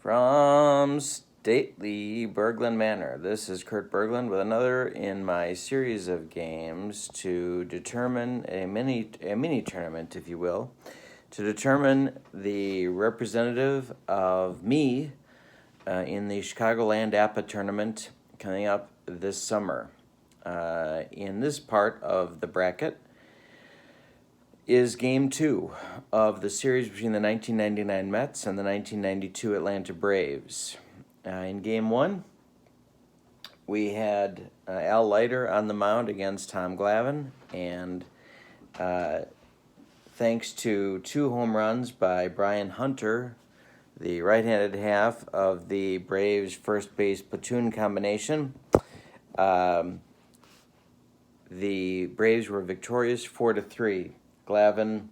From stately Berglund Manor, this is Kurt Berglund with another in my series of games to determine a mini tournament, if you will, to determine the representative of me in the Chicagoland APBA tournament coming up this summer. In this part of the bracket is Game 2 of the series between the 1999 Mets and the 1992 Atlanta Braves. In Game 1, we had Al Leiter on the mound against Tom Glavine, and thanks to 2 home runs by Brian Hunter, the right-handed half of the Braves first base platoon combination, the Braves were victorious 4-3. Glavine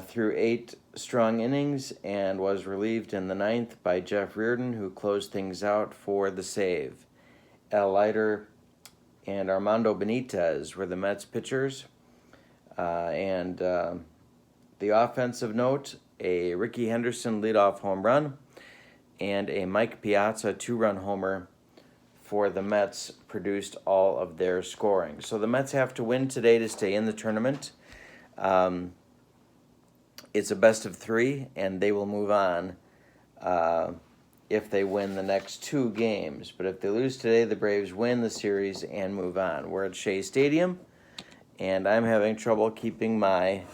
threw 8 strong innings and was relieved in the 9th by Jeff Reardon, who closed things out for the save. Al Leiter and Armando Benitez were the Mets pitchers. And the offensive note, a Ricky Henderson leadoff home run and a Mike Piazza 2-run homer for the Mets produced all of their scoring. So the Mets have to win today to stay in the tournament. It's a best of 3, and they will move on if they win the next 2 games. But if they lose today, the Braves win the series and move on. We're at Shea Stadium, and I'm having trouble keeping my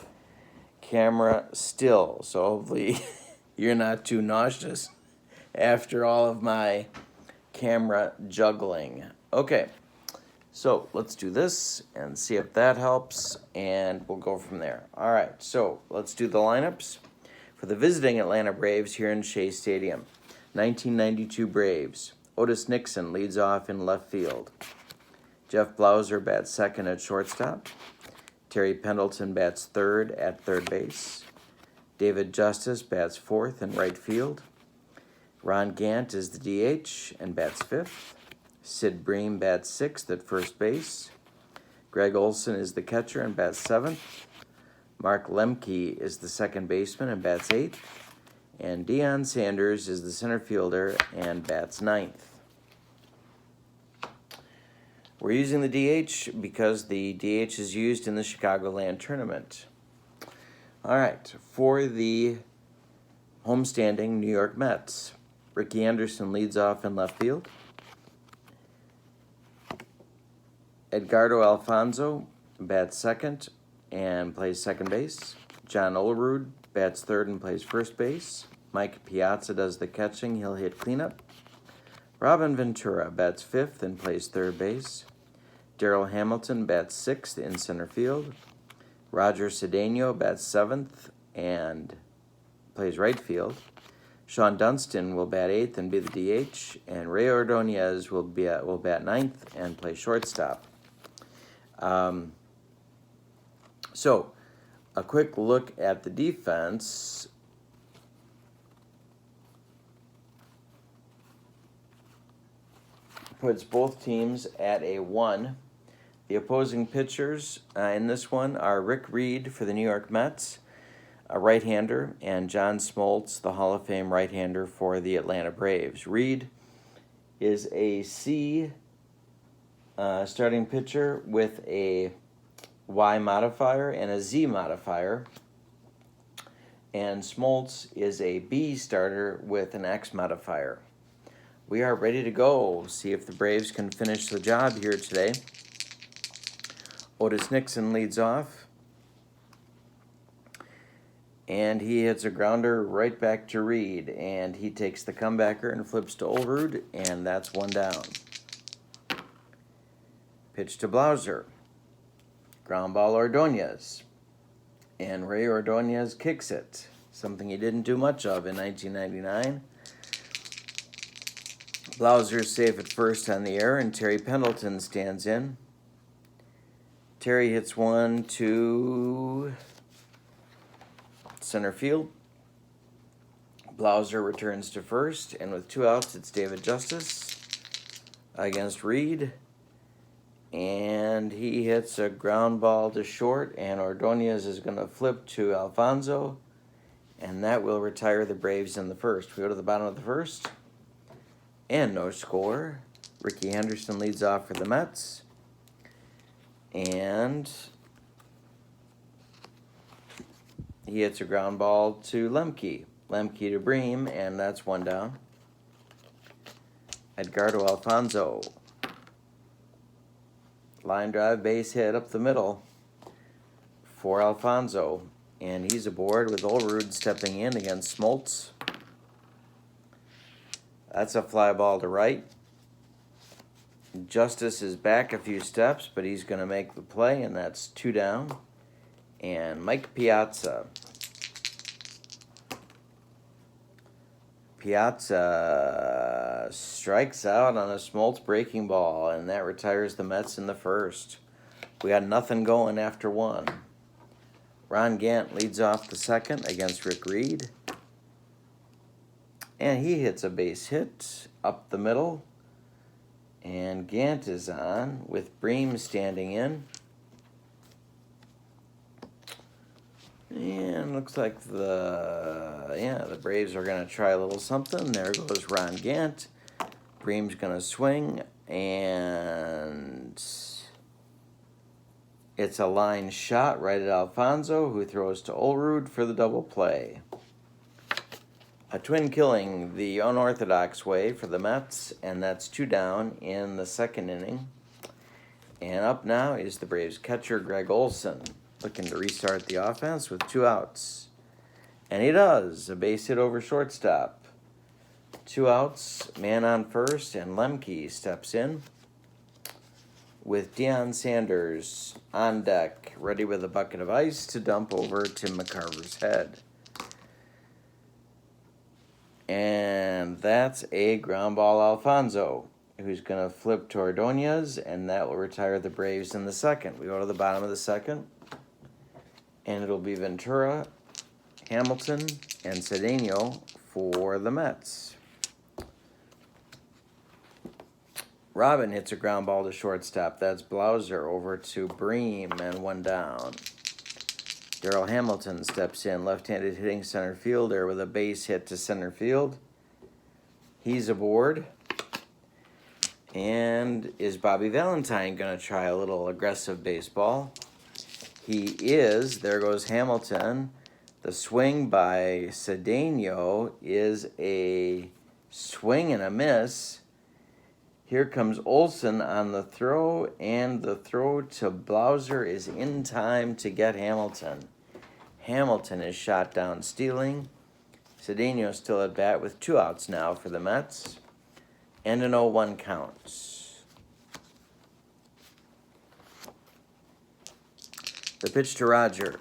camera still. So hopefully you're not too nauseous after all of my camera juggling. Okay. So let's do this and see if that helps, and we'll go from there. All right, so let's do the lineups for the visiting Atlanta Braves here in Shea Stadium. 1992 Braves. Otis Nixon leads off in left field. Jeff Blauser bats second at shortstop. Terry Pendleton bats third at third base. David Justice bats fourth in right field. Ron Gant is the DH and bats fifth. Sid Bream bats 6th at first base. Greg Olson is the catcher and bats 7th. Mark Lemke is the second baseman and bats 8th. And Deion Sanders is the center fielder and bats 9th. We're using the DH because the DH is used in the Chicagoland tournament. All right, for the homestanding New York Mets, Ricky Anderson leads off in left field. Edgardo Alfonso bats second and plays second base. John Olerud bats third and plays first base. Mike Piazza does the catching. He'll hit cleanup. Robin Ventura bats fifth and plays third base. Darrell Hamilton bats sixth in center field. Roger Cedeno bats seventh and plays right field. Sean Dunston will bat 8th and be the DH, and Ray Ordonez will bat 9th and play shortstop. So, a quick look at the defense. Puts both teams at a 1. The opposing pitchers in this one are Rick Reed for the New York Mets, a right-hander, and John Smoltz, the Hall of Fame right-hander for the Atlanta Braves. Reed is a C starting pitcher with a Y modifier and a Z modifier, and Smoltz is a B starter with an X modifier. We are ready to go. See if the Braves can finish the job here today. Otis Nixon leads off, and he hits a grounder right back to Reed, and he takes the comebacker and flips to Olerud, and that's 1 down. Pitch to Blauser. Ground ball Ordonez. And Ray Ordonez kicks it, something he didn't do much of in 1999. Blauser's safe at first on the air, and Terry Pendleton stands in. Terry hits one to center field. Blauser returns to first, and with 2 outs, it's David Justice against Reed. And he hits a ground ball to short, and Ordonez is going to flip to Alfonso, and that will retire the Braves in the first. We go to the bottom of the first, and no score. Ricky Henderson leads off for the Mets, and he hits a ground ball to Lemke. Lemke to Bream, and that's one down. Edgardo Alfonso. Line drive, base hit up the middle for Alfonso. And he's aboard with Olerud stepping in against Smoltz. That's a fly ball to right. Justice is back a few steps, but he's going to make the play, and that's two down. And Mike Piazza. Piazza strikes out on a Smoltz breaking ball, and that retires the Mets in the first. We got nothing going after one. Ron Gant leads off the second against Rick Reed. And he hits a base hit up the middle. And Gant is on with Bream standing in. And looks like the Braves are going to try a little something. There goes Ron Gant. Bream's going to swing, and it's a line shot right at Alfonso, who throws to Olerud for the double play. A twin killing the unorthodox way for the Mets, and that's two down in the second inning. And up now is the Braves catcher, Greg Olson, looking to restart the offense with two outs. And he does. A base hit over shortstop. Two outs, man on first, and Lemke steps in with Deion Sanders on deck, ready with a bucket of ice to dump over Tim McCarver's head. And that's a ground ball Alfonso, who's going to flip to Ordonez, and that will retire the Braves in the second. We go to the bottom of the second, and it'll be Ventura, Hamilton, and Cedeno for the Mets. Robin hits a ground ball to shortstop. That's Blauser over to Bream, and one down. Darrell Hamilton steps in, left-handed hitting center fielder with a base hit to center field. He's aboard. And is Bobby Valentine going to try a little aggressive baseball? He is. There goes Hamilton. The swing by Cedeno is a swing and a miss. Here comes Olson on the throw, and the throw to Blauser is in time to get Hamilton. Hamilton is shot down stealing. Cedeno still at bat with two outs now for the Mets, and an 0-1 count. The pitch to Roger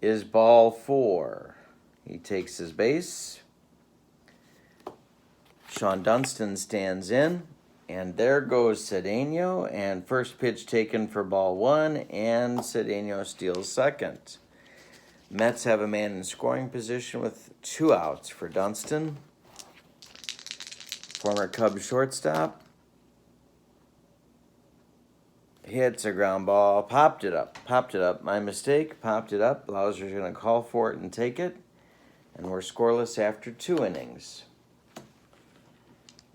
is ball 4. He takes his base. Sean Dunston stands in, and there goes Cedeno, and first pitch taken for ball 1, and Cedeno steals second. Mets have a man in scoring position with two outs for Dunston. Former Cubs shortstop hits a ground ball, popped it up, my mistake, popped it up. Blauser's going to call for it and take it, and we're scoreless after 2 innings.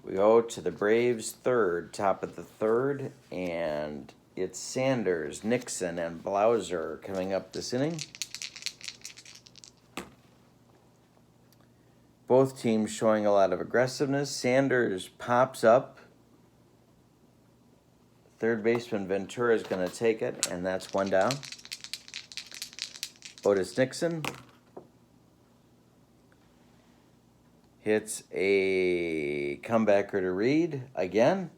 We go to the Braves' third, top of the third, and it's Sanders, Nixon, and Blauser coming up this inning. Both teams showing a lot of aggressiveness. Sanders pops up. Third baseman Ventura is going to take it, and that's one down. Otis Nixon hits a comebacker to Reed again.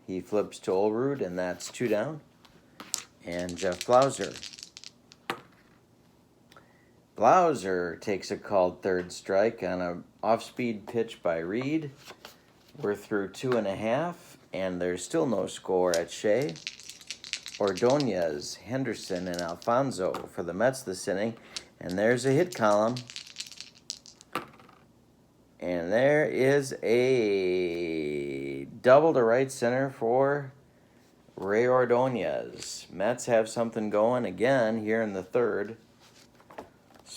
He flips to Olerud, and that's two down. And Jeff Blauser. Blauser takes a called third strike on an off-speed pitch by Reed. We're through 2.5, and there's still no score at Shea. Ordonez, Henderson, and Alfonso for the Mets this inning. And there's a hit column. And there is a double to right center for Ray Ordonez. Mets have something going again here in the third.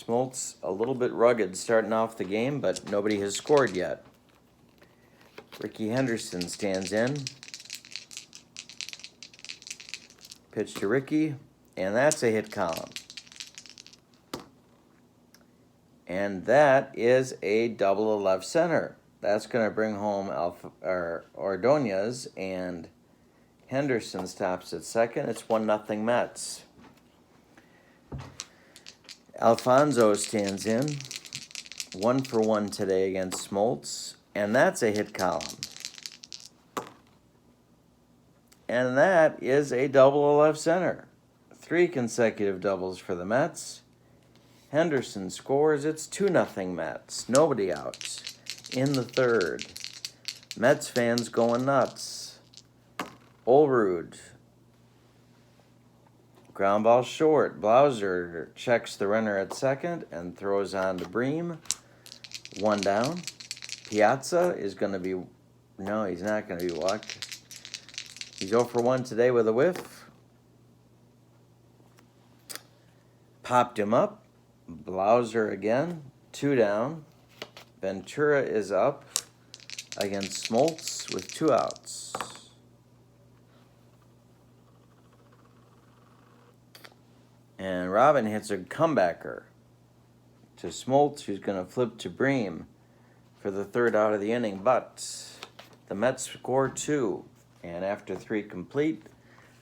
Smoltz a little bit rugged starting off the game, but nobody has scored yet. Ricky Henderson stands in. Pitch to Ricky, and that's a hit column. And that is a double to left center. That's going to bring home Ordonez, and Henderson stops at second. It's 1-0 Mets. Alfonso stands in. 1 for 1 today against Smoltz, and that's a hit column. And that is a double to left center. 3 consecutive doubles for the Mets. Henderson scores. It's 2-0 Mets. Nobody out in the third. Mets fans going nuts. Olerud. Ground ball short. Blauser checks the runner at second and throws on to Bream. 1 down. Piazza is going to be... No, he's not going to be walked. He's 0 for 1 today with a whiff. Popped him up. Blauser again. 2 down. Ventura is up against Smoltz with 2 outs. And Robin hits a comebacker to Smoltz, who's going to flip to Bream for the 3rd out of the inning. But the Mets score 2. And after 3 complete,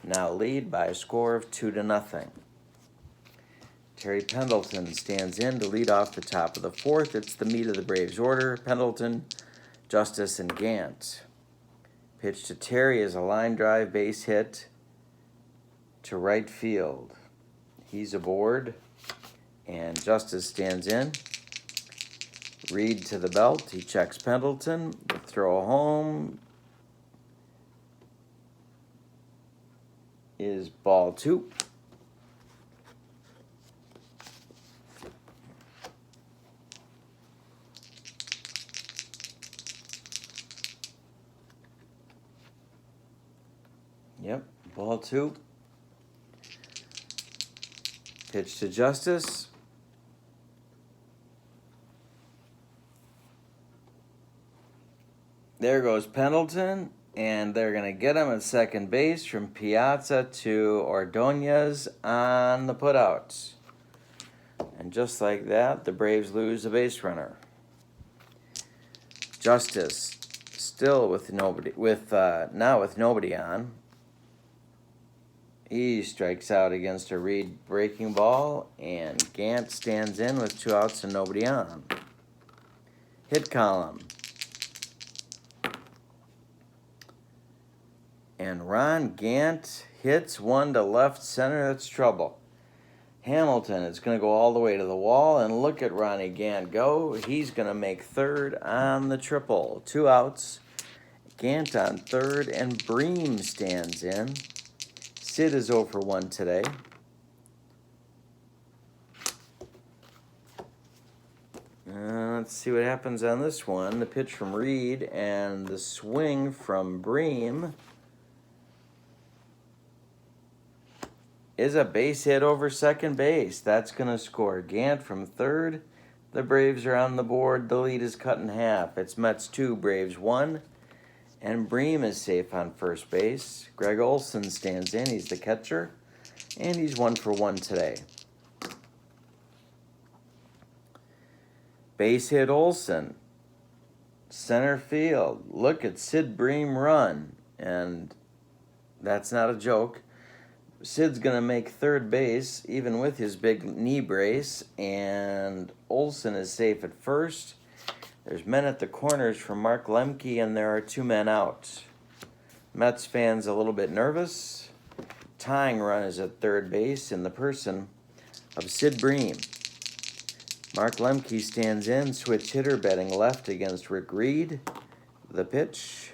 now lead by a score of 2-0. Terry Pendleton stands in to lead off the top of the 4th. It's the meat of the Braves order. Pendleton, Justice, and Gant. Pitch to Terry is a line drive base hit to right field. He's aboard, and Justice stands in. Reed to the belt. He checks Pendleton. The throw home is ball 2. Yep, ball 2. Pitch to Justice. There goes Pendleton, and they're going to get him at second base from Piazza to Ordonez on the putouts. And just like that, the Braves lose a base runner. Justice still with nobody, now with nobody on. He strikes out against a Reed breaking ball, and Gant stands in with 2 outs and nobody on. Hit column. And Ron Gant hits 1 to left center. That's trouble. Hamilton is going to go all the way to the wall, and look at Ronnie Gant go. He's going to make 3rd on the triple. 2 outs. Gant on 3rd, and Bream stands in. Sid is 0 for 1 today. Let's see what happens on this one. The pitch from Reed and the swing from Bream is a base hit over second base. That's going to score. Gant from 3rd. The Braves are on the board. The lead is cut in half. It's Mets 2, Braves 1. And Bream is safe on first base. Greg Olson stands in. He's the catcher. And he's 1 for 1 today. Base hit Olson. Center field. Look at Sid Bream run. And that's not a joke. Sid's going to make 3rd base, even with his big knee brace. And Olson is safe at first. There's men at the corners for Mark Lemke, and there are 2 men out. Mets fans a little bit nervous. Tying run is at 3rd base in the person of Sid Bream. Mark Lemke stands in, switch hitter, batting left against Rick Reed. The pitch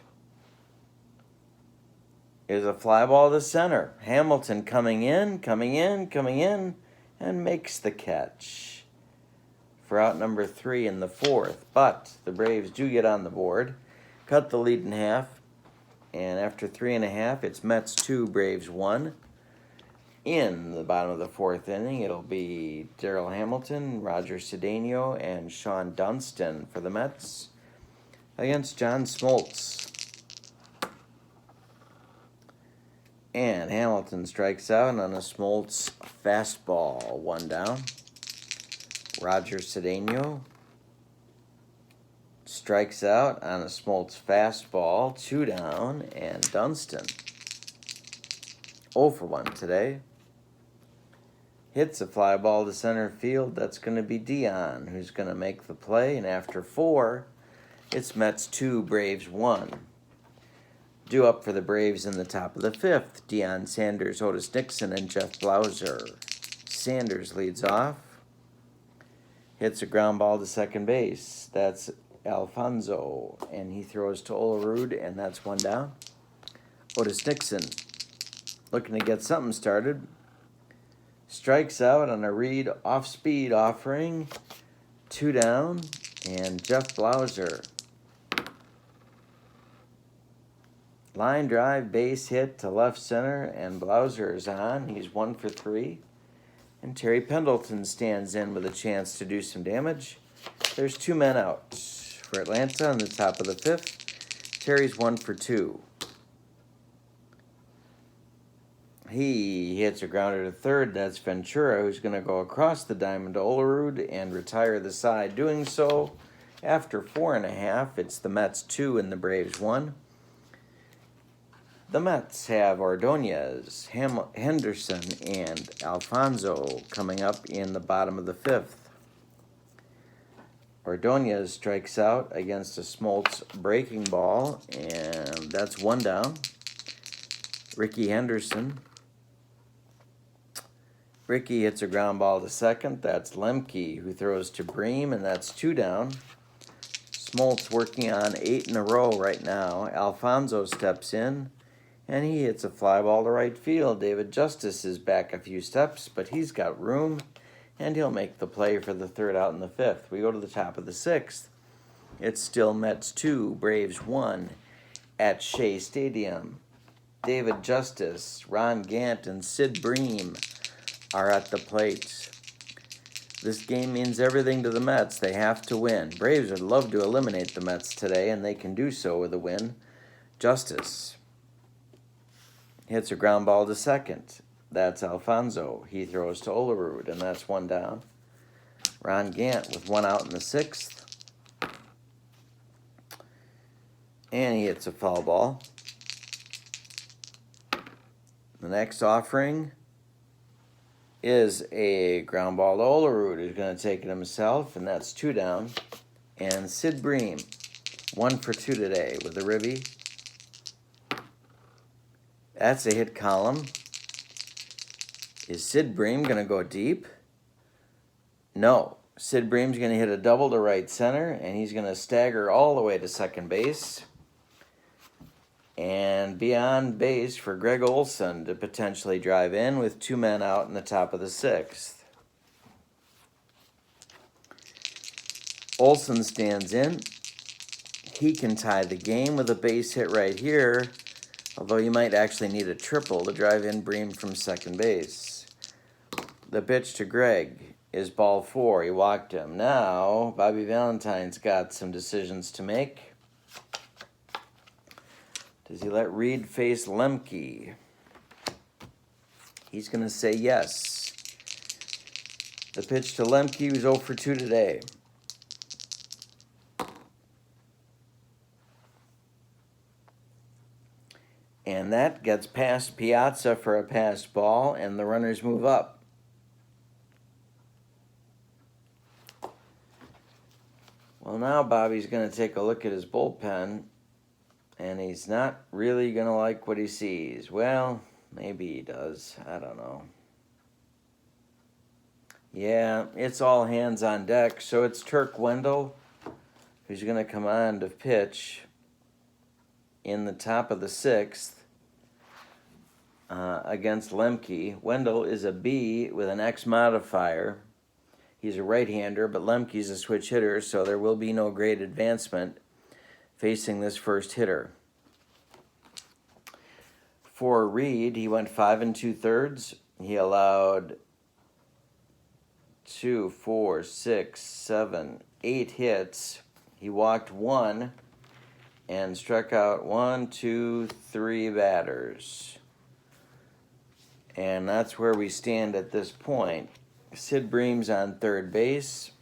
is a fly ball to center. Hamilton coming in, and makes the catch for out number 3 in the 4th. But the Braves do get on the board, cut the lead in half, and after 3.5, it's Mets 2, Braves 1. In the bottom of the fourth inning, it'll be Daryl Hamilton, Roger Cedeno, and Sean Dunston for the Mets against John Smoltz. And Hamilton strikes out on a Smoltz fastball, 1 down. Roger Cedeno strikes out on a Smoltz fastball, 2 down, and Dunston 0 for 1 today. Hits a fly ball to center field. That's going to be Dion, who's going to make the play. And after 4, it's Mets 2, Braves 1. Due up for the Braves in the top of the 5th, Deion Sanders, Otis Nixon, and Jeff Blauser. Sanders leads off. Hits a ground ball to second base. That's Alfonso, and he throws to Olerud, and that's 1 down. Otis Nixon, looking to get something started, strikes out on a read off-speed offering, 2 down, and Jeff Blauser. Line drive, base hit to left center, and Blauser is on. He's 1 for 3. And Terry Pendleton stands in with a chance to do some damage. There's 2 men out for Atlanta on the top of the 5th. Terry's 1 for 2. He hits a grounder to third. That's Ventura, who's going to go across the diamond to Olerud and retire the side. Doing so, after 4.5, it's the Mets 2 and the Braves 1. The Mets have Ordonez, Henderson, and Alfonso coming up in the bottom of the 5th. Ordonez strikes out against a Smoltz breaking ball, and that's 1 down. Ricky Henderson. Ricky hits a ground ball to second. That's Lemke, who throws to Bream, and that's 2 down. Smoltz working on 8 in a row right now. Alfonso steps in, and he hits a fly ball to right field. David Justice is back a few steps, but he's got room, and he'll make the play for the 3rd out in the 5th. We go to the top of the 6th. It's still Mets 2, Braves 1 at Shea Stadium. David Justice, Ron Gant, and Sid Bream are at the plate. This game means everything to the Mets. They have to win. Braves would love to eliminate the Mets today, and they can do so with a win. Justice hits a ground ball to second. That's Alfonso. He throws to Olerud, and that's 1 down. Ron Gant with 1 out in the 6th. And he hits a foul ball. The next offering is a ground ball to Olerud, who's going to take it himself, and that's 2 down. And Sid Bream, 1 for 2 today with a ribby. That's a hit column. Is Sid Bream going to go deep? No. Sid Bream's going to hit a double to right center, and he's going to stagger all the way to second base and be on base for Greg Olson to potentially drive in with 2 men out in the top of the 6th. Olson stands in. He can tie the game with a base hit right here, although you might actually need a triple to drive in Bream from second base. The pitch to Greg is ball 4. He walked him. Now, Bobby Valentine's got some decisions to make. Does he let Reed face Lemke? He's going to say yes. The pitch to Lemke was 0 for 2 today. And that gets past Piazza for a passed ball, and the runners move up. Well, now Bobby's going to take a look at his bullpen, and he's not really going to like what he sees. Well, maybe he does. I don't know. Yeah, it's all hands on deck, so it's Turk Wendell who's going to come on to pitch in the top of the 6th against Lemke. Wendell is a B with an X modifier. He's a right-hander, but Lemke's a switch hitter, so there will be no great advancement facing this first hitter. For Reed, he went 5 2/3 He allowed 2, 4, 6, 7, 8 hits. He walked 1 and struck out 1, 2, 3 batters. And that's where we stand at this point. Sid Bream's on third base.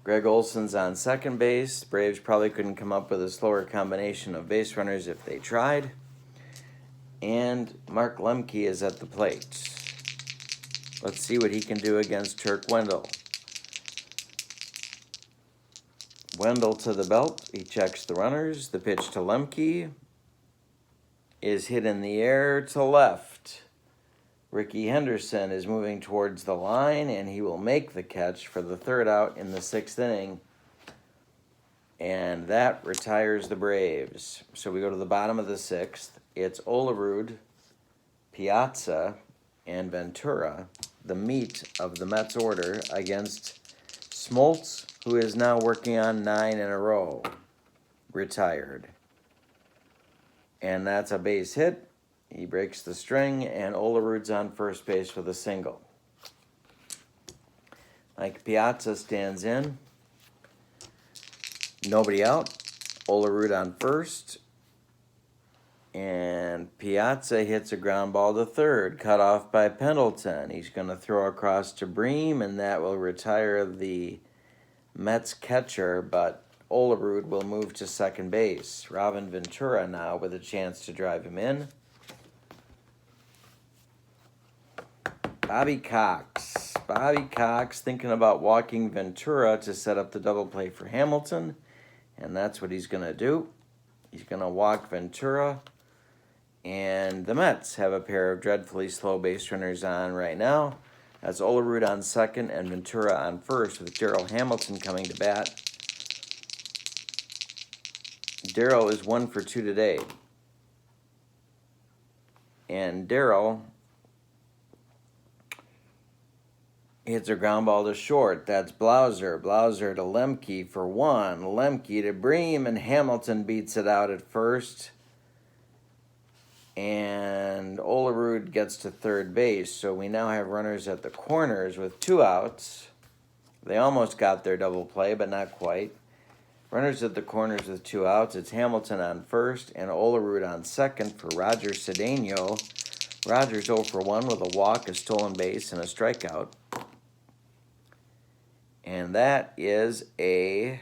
Greg Olson's on second base. The Braves probably couldn't come up with a slower combination of base runners if they tried. And Mark Lemke is at the plate. Let's see what he can do against Turk Wendell. Wendell to the belt. He checks the runners. The pitch to Lemke is hit in the air to left. Ricky Henderson is moving towards the line, and he will make the catch for the third out in the 6th inning. And that retires the Braves. So we go to the bottom of the 6th. It's Olerud, Piazza, and Ventura, the meat of the Mets order, against Smoltz, who is now working on 9 in a row, retired. And that's a base hit. He breaks the string, and Olerud's on first base with a single. Mike Piazza stands in. Nobody out. Olerud on first. And Piazza hits a ground ball to third, cut off by Pendleton. He's going to throw across to Bream, and that will retire the Mets catcher, but Olerud will move to second base. Robin Ventura now with a chance to drive him in. Bobby Cox thinking about walking Ventura to set up the double play for Hamilton, and that's what he's going to do. He's going to walk Ventura, and the Mets have a pair of dreadfully slow base runners on right now. That's Olerud on second and Ventura on first, with Darryl Hamilton coming to bat. Darryl is 1 for 2 today. And Darryl hits a ground ball to short. That's Blauser. Blauser to Lemke for 1. Lemke to Bream, and Hamilton beats it out at first. And Olerud gets to third base. So we now have runners at the corners with 2 outs. They almost got their double play, but not quite. Runners at the corners with 2 outs. It's Hamilton on first and Olerud on second for Roger Cedeno. Roger's 0 for 1 with a walk, a stolen base, and a strikeout. And that is a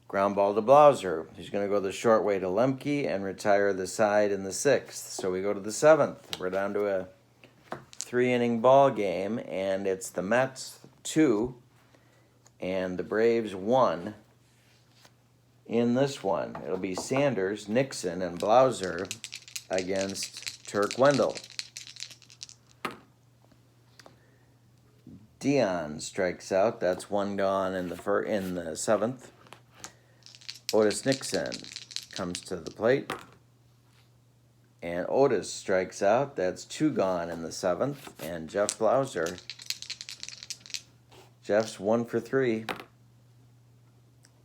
ground ball to Blauser. He's going to go the short way to Lemke and retire the side in the 6th. So we go to the 7th. We're down to a 3-inning ball game, and it's the Mets 2 and the Braves 1 in this one. It'll be Sanders, Nixon, and Blauser against Turk Wendell. Dion strikes out. That's 1 gone in the 7th. Otis Nixon comes to the plate. And Otis strikes out. That's 2 gone in the 7th. And Jeff Blauser. Jeff's 1 for 3.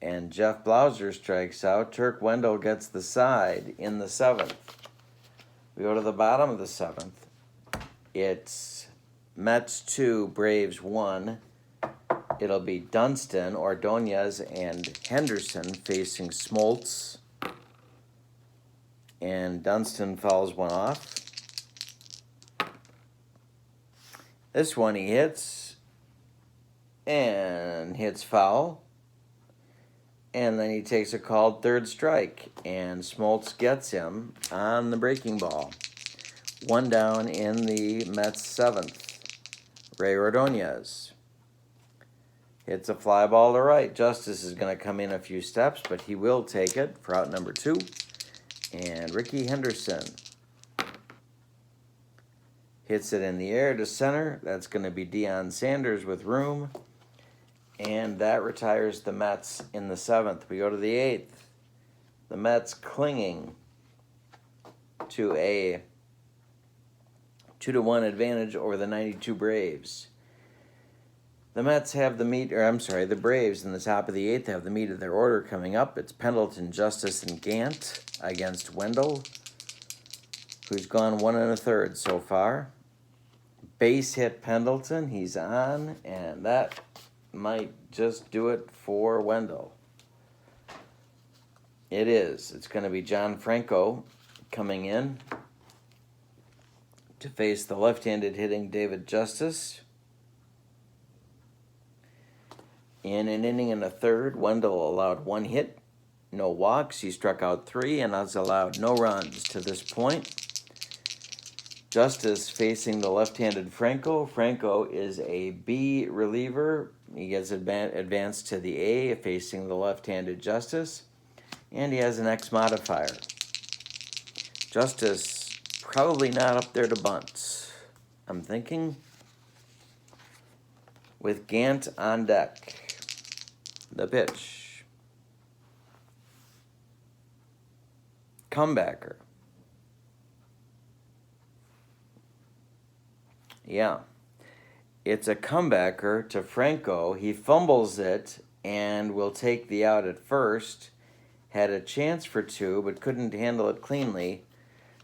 And Jeff Blauser strikes out. Turk Wendell gets the side in the 7th. We go to the bottom of the 7th. It's Mets 2, Braves 1. It'll be Dunston, Ordonez, and Henderson facing Smoltz. And Dunston fouls one off. This one he hits. And hits foul. And then he takes a called third strike. And Smoltz gets him on the breaking ball. 1 down in the Mets 7th. Ray Ordonez hits a fly ball to right. Justice is going to come in a few steps, but he will take it for out number 2. And Ricky Henderson hits it in the air to center. That's going to be Deion Sanders with room. And that retires the Mets in the 7th. We go to the 8th. The Mets clinging to a 2-1 advantage over the 92 Braves. The Mets have the Braves in the top of the 8th have the meat of their order coming up. It's Pendleton, Justice, and Gant against Wendell. who's gone 1 1/3 so far. Base hit Pendleton. He's on, and that might just do it for Wendell. It is. It's going to be John Franco coming in to face the left-handed hitting David Justice. In an inning and a third, Wendell allowed 1 hit, no walks. He struck out 3 and has allowed no runs to this point. Justice facing the left-handed Franco. Franco is a B reliever. He gets advanced to the A facing the left-handed Justice. And he has an X modifier. Justice probably not up there to bunt, I'm thinking. With Gant on deck. The pitch. Comebacker. Yeah. It's a comebacker to Franco. He fumbles it and will take the out at first. Had a chance for 2, but couldn't handle it cleanly.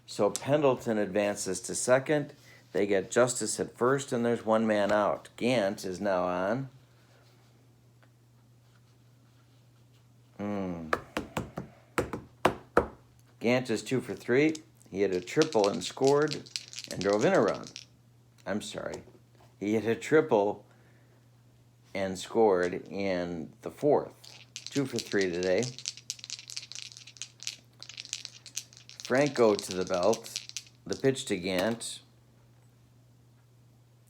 So Pendleton advances to second. They get Justice at first, and there's 1 man out. Gant is now on. Gant is 2 for 3. He hit a triple and scored and drove in a run. I'm sorry. He hit a triple and scored in the 4th. 2 for 3 today. Franco to the belt. The pitch to Gant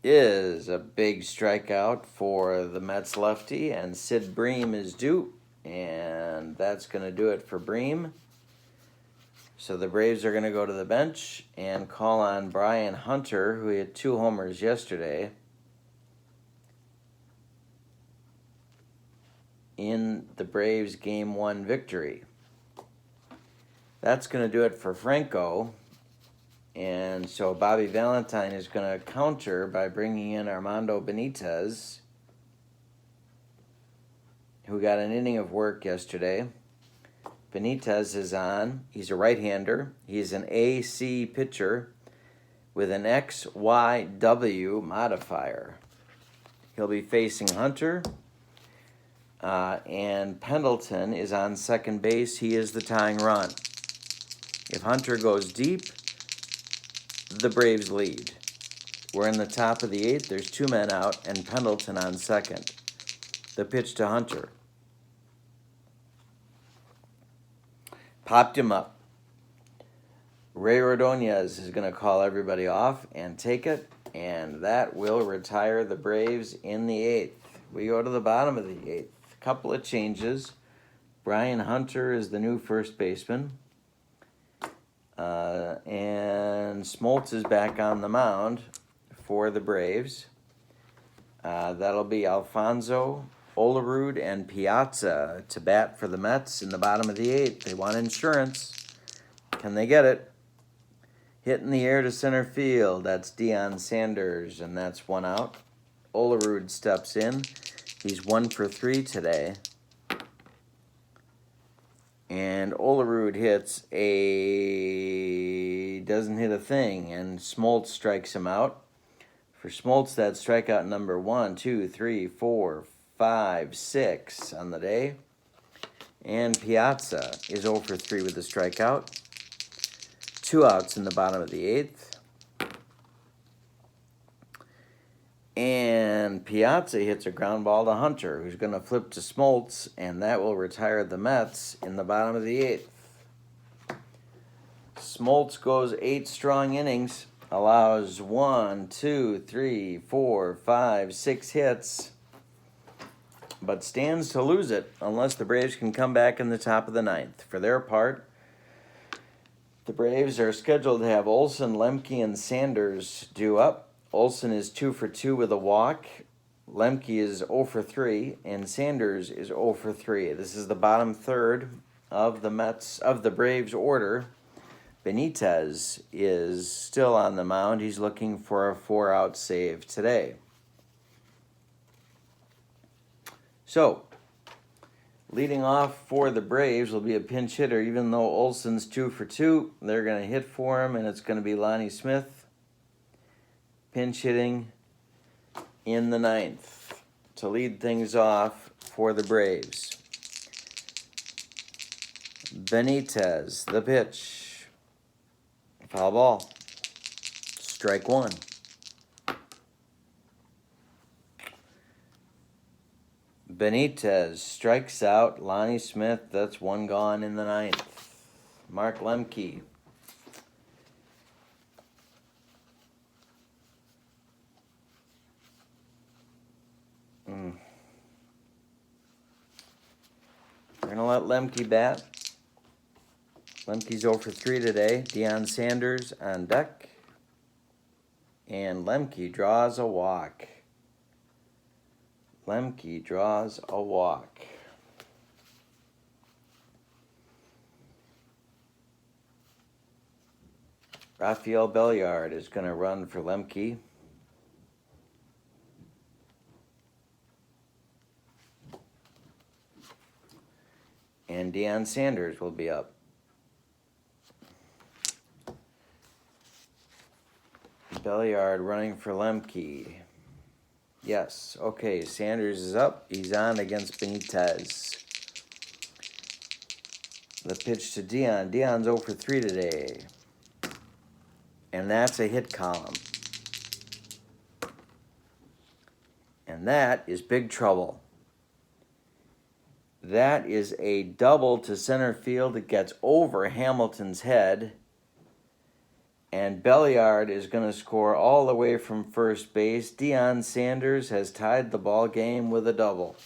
is a big strikeout for the Mets lefty, and Sid Bream is due, and that's going to do it for Bream. So the Braves are going to go to the bench and call on Brian Hunter, who hit 2 homers yesterday, in the Braves Game 1 victory. That's going to do it for Franco. And so Bobby Valentine is going to counter by bringing in Armando Benitez, who got an inning of work yesterday. Benitez is on. He's a right-hander. He's an AC pitcher with an XYW modifier. He'll be facing Hunter. And Pendleton is on second base. He is the tying run. If Hunter goes deep, the Braves lead. We're in the top of the 8th. There's 2 men out, and Pendleton on second. The pitch to Hunter. Popped him up. Ray Ordonez is going to call everybody off and take it, and that will retire the Braves in the 8th. We go to the bottom of the 8th. A couple of changes. Brian Hunter is the new first baseman. And Smoltz is back on the mound for the Braves. That'll be Alfonso, Olerud, and Piazza to bat for the Mets in the bottom of the 8th. They want insurance. Can they get it? Hit in the air to center field. That's Deion Sanders, and that's 1 out. Olerud steps in. He's 1 for 3 today. And Olerud doesn't hit a thing, and Smoltz strikes him out. For Smoltz, that's strikeout number 1, 2, 3, 4, 5, 6 on the day. And Piazza is 0 for 3 with a strikeout. 2 outs in the bottom of the 8th. And Piazza hits a ground ball to Hunter, who's going to flip to Smoltz, and that will retire the Mets in the bottom of the 8th. Smoltz goes 8 strong innings, allows 1, 2, 3, 4, 5, 6 hits, but stands to lose it unless the Braves can come back in the top of the 9th. For their part, the Braves are scheduled to have Olson, Lemke, and Sanders due up. Olson is 2 for 2 with a walk. Lemke is 0 for 3, and Sanders is 0 for 3. This is the bottom third of the Braves order. Benitez is still on the mound. He's looking for a 4-out save today. So, Leading off for the Braves will be a pinch hitter. Even though Olson's 2 for 2, they're going to hit for him, and it's going to be Lonnie Smith pinch hitting in the 9th to lead things off for the Braves. Benitez, the pitch. Foul ball. Strike 1. Benitez strikes out Lonnie Smith. That's 1 gone in the 9th. Mark Lemke. We're going to let Lemke bat. Lemke's 0 for 3 today. Deion Sanders on deck. And Lemke draws a walk. Lemke draws a walk. Rafael Belliard is going to run for Lemke. And Deion Sanders will be up. Belliard running for Lemke. Yes, okay, Sanders is up. He's on against Benitez. The pitch to Deion. Deion's 0 for 3 today. And that's a hit column. And that is big trouble. That is a double to center field. It gets over Hamilton's head. And Belliard is going to score all the way from first base. Deion Sanders has tied the ball game with a double.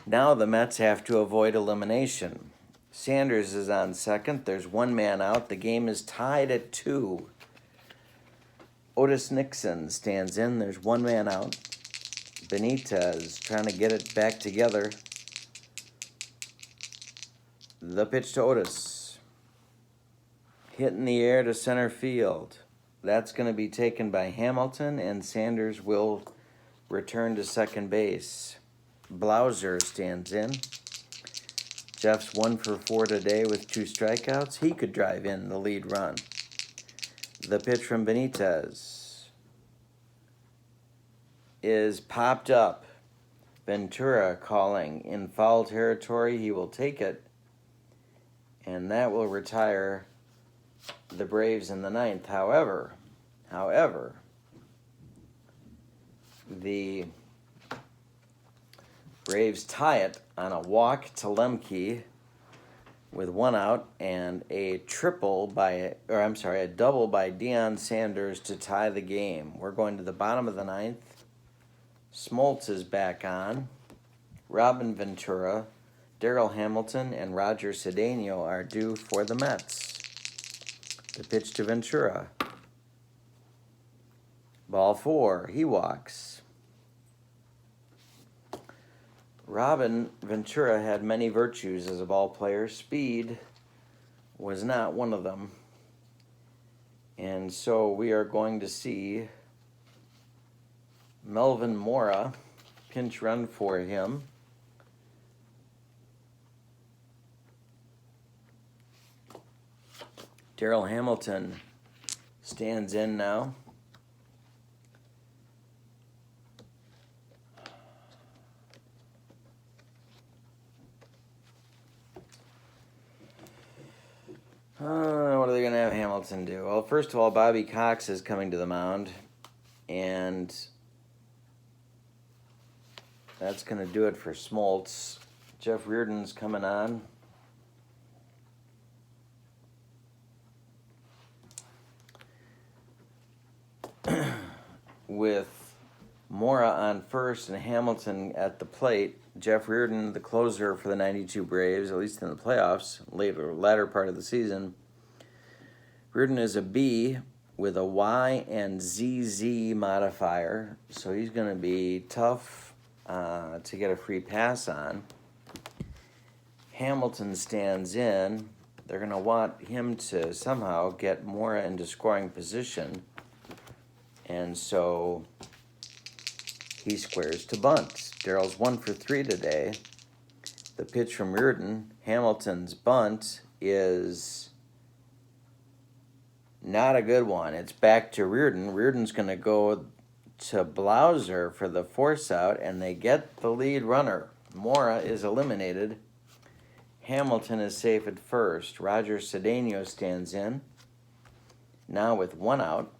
Now the Mets have to avoid elimination. Sanders is on second. There's 1 man out. The game is tied at 2. Otis Nixon stands in. There's 1 man out. Benitez trying to get it back together. The pitch to Otis. Hit in the air to center field. That's going to be taken by Hamilton, and Sanders will return to second base. Blauser stands in. Jeff's 1 for 4 today with 2 strikeouts. He could drive in the lead run. The pitch from Benitez is popped up. Ventura calling in foul territory. He will take it, and that will retire the Braves in the 9th. However, the Braves tie it on a walk to Lemke with 1 out and a double by Deion Sanders to tie the game. We're going to the bottom of the 9th. Smoltz is back on. Robin Ventura, Darryl Hamilton, and Roger Cedeno are due for the Mets. The pitch to Ventura. Ball 4. He walks. Robin Ventura had many virtues as a ball player. Speed was not one of them. And so we are going to see Melvin Mora pinch run for him. Darryl Hamilton stands in now. What are they going to have Hamilton do? Well, first of all, Bobby Cox is coming to the mound, and that's going to do it for Smoltz. Jeff Reardon's coming on. With Mora on first and Hamilton at the plate. Jeff Reardon, the closer for the 92 Braves, at least in the playoffs, latter part of the season. Reardon is a B with a Y and ZZ modifier, so he's going to be tough to get a free pass on. Hamilton stands in. They're going to want him to somehow get Mora into scoring position. And so he squares to bunt. Fitzgerald's 1 for 3 today. The pitch from Reardon, Hamilton's bunt, is not a good one. It's back to Reardon. Reardon's going to go to Blauser for the force out, and they get the lead runner. Mora is eliminated. Hamilton is safe at first. Roger Cedeno stands in, now with 1 out.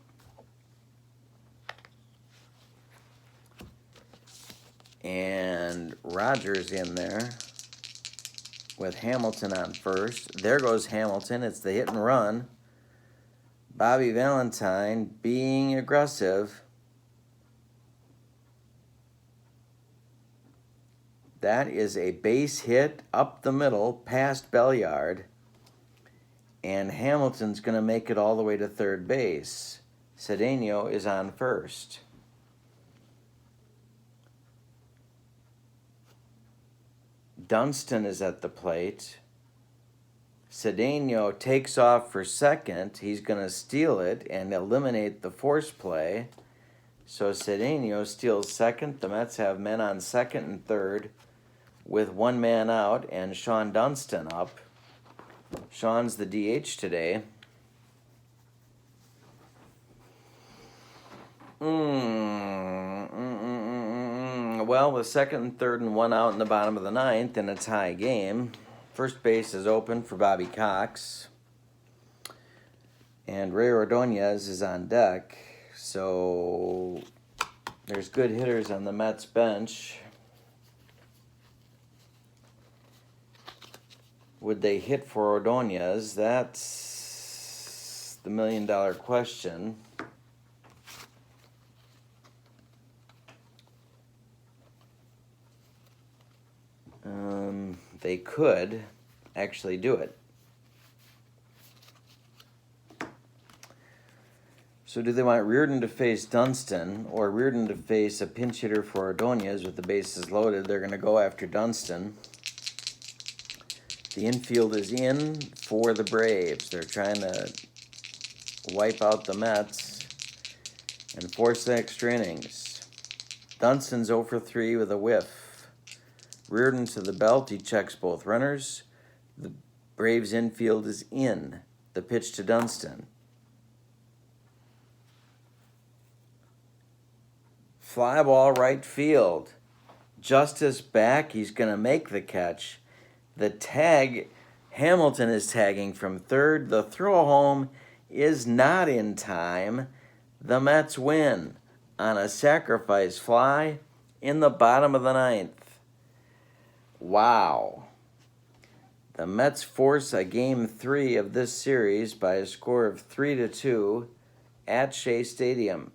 And Roger's in there with Hamilton on first. There goes Hamilton. It's the hit and run. Bobby Valentine being aggressive. That is a base hit up the middle past Belliard. And Hamilton's going to make it all the way to third base. Cedeno is on first. Dunston is at the plate. Cedeno takes off for second. He's going to steal it and eliminate the force play. So Cedeno steals second. The Mets have men on second and third with 1 man out and Sean Dunston up. Sean's the DH today. Well, with second and third and 1 out in the bottom of the 9th in a tie game, first base is open for Bobby Cox. And Ray Ordonez is on deck. So there's good hitters on the Mets bench. Would they hit for Ordonez? That's the million-dollar question. They could actually do it. So do they want Reardon to face Dunston or Reardon to face a pinch hitter for Ordonez with the bases loaded? They're going to go after Dunston. The infield is in for the Braves. They're trying to wipe out the Mets and force the extra innings. Dunston's 0 for 3 with a whiff. Reardon to the belt. He checks both runners. The Braves infield is in. The pitch to Dunston. Fly ball right field. Justice back. He's going to make the catch. The tag, Hamilton is tagging from third. The throw home is not in time. The Mets win on a sacrifice fly in the bottom of the 9th. Wow. The Mets force a game 3 of this series by a score of 3-2 at Shea Stadium.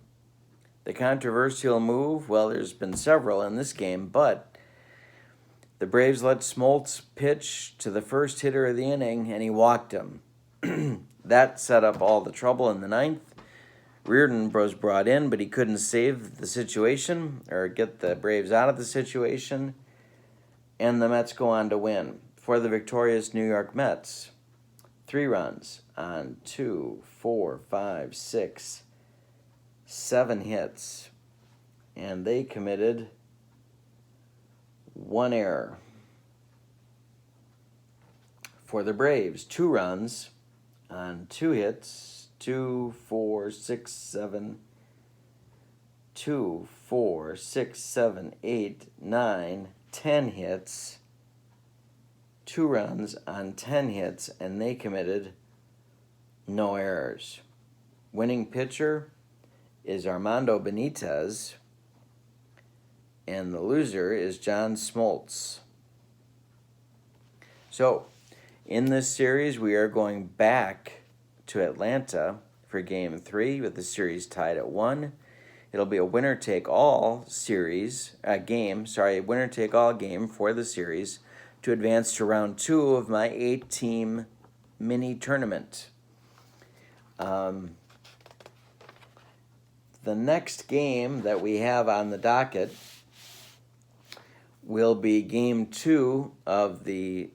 The controversial move, well, there's been several in this game, but the Braves let Smoltz pitch to the first hitter of the inning, and he walked him. That set up all the trouble in the 9th. Reardon was brought in, but he couldn't save the situation or get the Braves out of the situation. And the Mets go on to win. For the victorious New York Mets, 3 runs on 2, 4, 5, 6, 7 hits. And they committed 1 error. For the Braves, 2 runs on 2 hits, 2, 4, 6, 7, 2, 4, 6, 7, 8, 9, 10 hits, 2 runs on 10 hits, and they committed no errors. Winning pitcher is Armando Benitez, and the loser is John Smoltz. So, in this series, we are going back to Atlanta for Game 3 with the series tied at 1. It'll be a winner-take-all winner-take-all game for the series to advance to round 2 of my 8-team mini tournament. The next game that we have on the docket will be Game 2 of the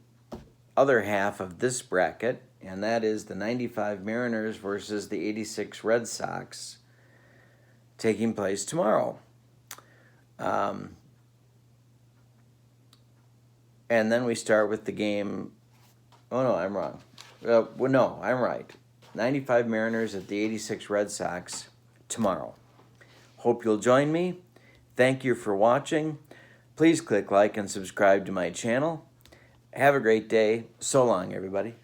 other half of this bracket, and that is the 95 Mariners versus the 86 Red Sox, taking place tomorrow. And then we start with the game. Oh, no, I'm wrong. Well, no, I'm right. 95 Mariners at the 86 Red Sox tomorrow. Hope you'll join me. Thank you for watching. Please click like and subscribe to my channel. Have a great day. So long, everybody.